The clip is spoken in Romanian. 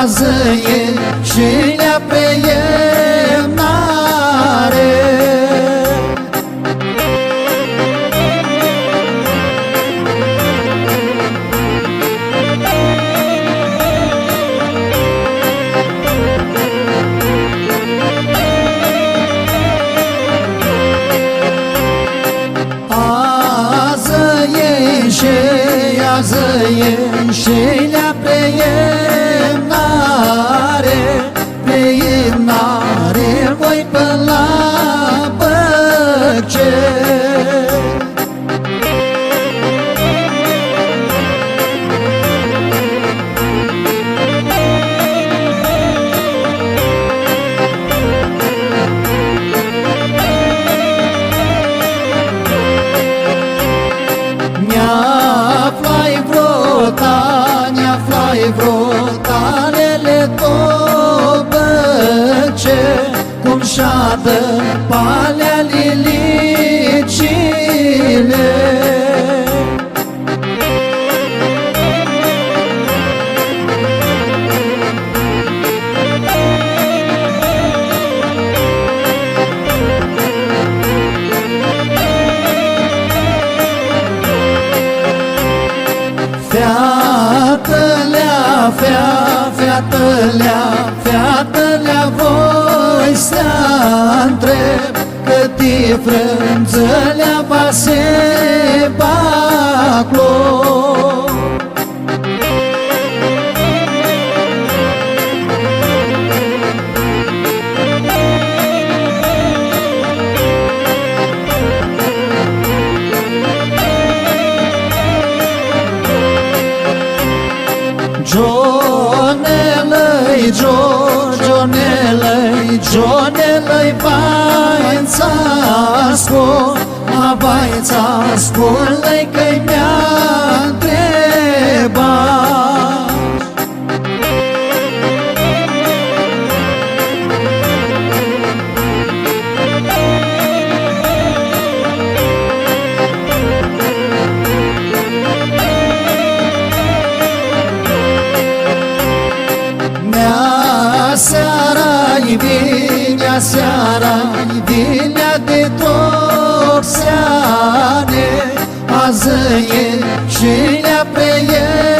Azi e și le-a pe iemnare. Azi e și le-a pe iemnare, pe iemnare voi până la Băceni. Ne-aflai vrotanele Tobăce, cum șadă palea lilicile. Featălea voi să întreb, cât-i frânzălea va se baclo. Jonelei bajnțasco, lei că-i mi-a întrebat. Seara-i vinea de Topseane, azi e și le-a pe el.